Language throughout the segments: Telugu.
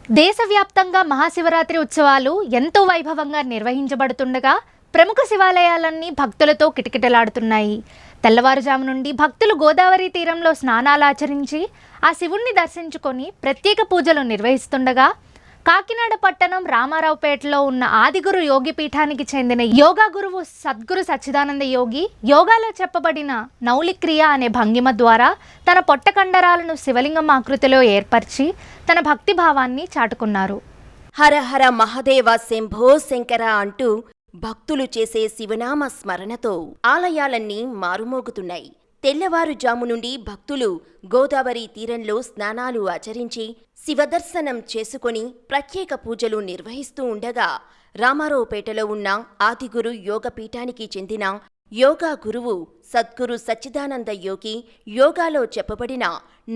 దేశవ్యాప్తంగా మహాశివరాత్రి ఉత్సవాలు ఎంతో వైభవంగా నిర్వహించబడుతుండగా ప్రముఖ శివాలయాలన్నీ భక్తులతో కిటకిటలాడుతున్నాయి. తెల్లవారుజాము నుండి భక్తులు గోదావరి తీరంలో స్నానాలు ఆచరించి ఆ శివుణ్ణి దర్శించుకొని ప్రత్యేక పూజలు నిర్వహిస్తుండగా కాకినాడ పట్టణం రామారావుపేటలో ఉన్న ఆదిగురు యోగి పీఠానికి చెందిన యోగా గురువు సద్గురు సచ్చిదానంద యోగి యోగాలో చెప్పబడిన నౌలిక్రియ అనే భంగిమ ద్వారా తన పొట్ట కండరాలను శివలింగం ఆకృతిలో ఏర్పరిచి తన భక్తి భావాన్ని చాటుకున్నారు. హర హర మహదేవ శంభో శంకర అంటూ భక్తులు చేసే శివనామ స్మరణతో ఆలయాలన్నీ మారుమోగుతున్నాయి. తెల్లవారుజాము నుండి భక్తులు గోదావరి తీరంలో స్నానాలు ఆచరించి శివదర్శనం చేసుకొని ప్రత్యేక పూజలు నిర్వహిస్తూ ఉండగా రామారావుపేటలో ఉన్న ఆదిగురు యోగపీఠానికి చెందిన యోగా గురువు సద్గురు సచ్చిదానంద యోగి యోగాలో చెప్పబడిన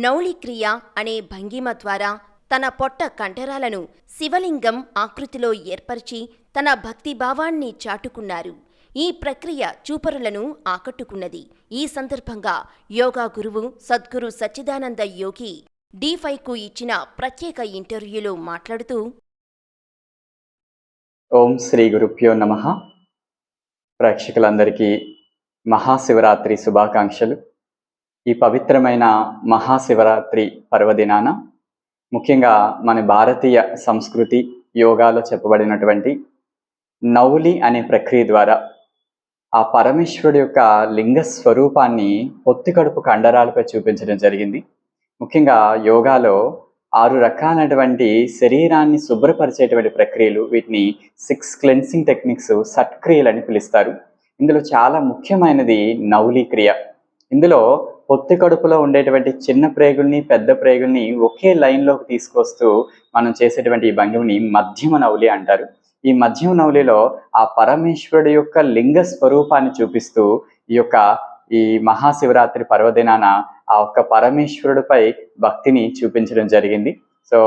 నౌలిక్రియ అనే భంగిమ ద్వారా తన పొట్ట కండరాలను శివలింగం ఆకృతిలో ఏర్పరిచి తన భక్తిభావాన్ని చాటుకున్నారు. ఈ ప్రక్రియ చూపరులను ఆకట్టుకున్నది. ఈ సందర్భంగా యోగా గురువు సద్గురు సచ్చిదానంద యోగి D5కు ఇచ్చిన ప్రత్యేక ఇంటర్వ్యూలో మాట్లాడుతూ, ఓం శ్రీ గురుభ్యో నమః. ప్రేక్షకులందరికీ మహాశివరాత్రి శుభాకాంక్షలు. ఈ పవిత్రమైన మహాశివరాత్రి పర్వదినాన ముఖ్యంగా మన భారతీయ సంస్కృతి యోగాలో చెప్పబడినటువంటి నౌలి అనే ప్రక్రియ ద్వారా ఆ పరమేశ్వరుడు యొక్క లింగ స్వరూపాన్ని పొత్తి కడుపు కండరాలపై చూపించడం జరిగింది. ముఖ్యంగా యోగాలో 6 రకాలైనటువంటి శరీరాన్ని శుభ్రపరిచేటువంటి ప్రక్రియలు, వీటిని 6 క్లెన్సింగ్ టెక్నిక్స్, సట్క్రియలు అని పిలుస్తారు. ఇందులో చాలా ముఖ్యమైనది నౌలి క్రియ. ఇందులో పొత్తి కడుపులో ఉండేటువంటి చిన్న ప్రేగుల్ని పెద్ద ప్రేగుల్ని ఒకే లైన్లోకి తీసుకొస్తూ మనం చేసేటువంటి ఈ భంగిమని మధ్యమ నౌలి అంటారు. ఈ మధ్యమ నౌలిలో ఆ పరమేశ్వరుడు యొక్క లింగ స్వరూపాన్ని చూపిస్తూ ఈ మహాశివరాత్రి పర్వదినాన ఆ ఒక్క పరమేశ్వరుడిపై భక్తిని చూపించడం జరిగింది. సో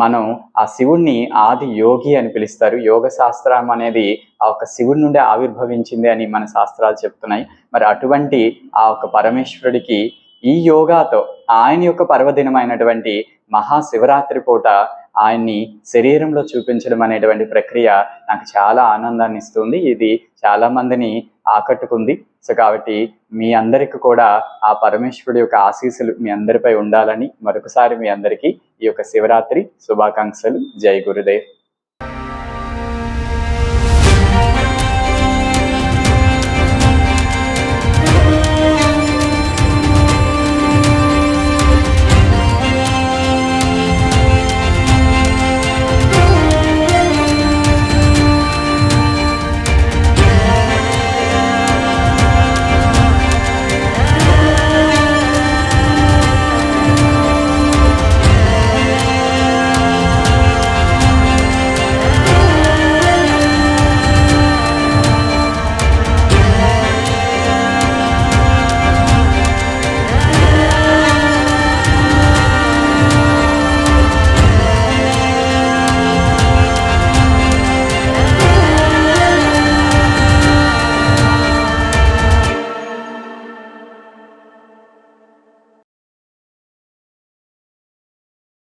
మనం ఆ శివుణ్ణి ఆది యోగి అని పిలుస్తారు. యోగ శాస్త్రం అనేది ఆ ఒక్క శివుడి నుండి ఆవిర్భవించింది అని మన శాస్త్రాలు చెప్తున్నాయి. మరి అటువంటి ఆ ఒక్క పరమేశ్వరుడికి ఈ యోగాతో ఆయన యొక్క పర్వదినమైనటువంటి మహాశివరాత్రి పూట ఆయన్ని శరీరంలో చూపించడం అనేటువంటి ప్రక్రియ నాకు చాలా ఆనందాన్ని ఇస్తుంది. ఇది చాలా మందిని ఆకట్టుకుంది. సో కాబట్టి మీ అందరికీ కూడా ఆ పరమేశ్వరుడు యొక్క ఆశీస్సులు మీ అందరిపై ఉండాలని మరొకసారి మీ అందరికీ ఈ యొక్క శివరాత్రి శుభాకాంక్షలు. జై గురుదేవ్.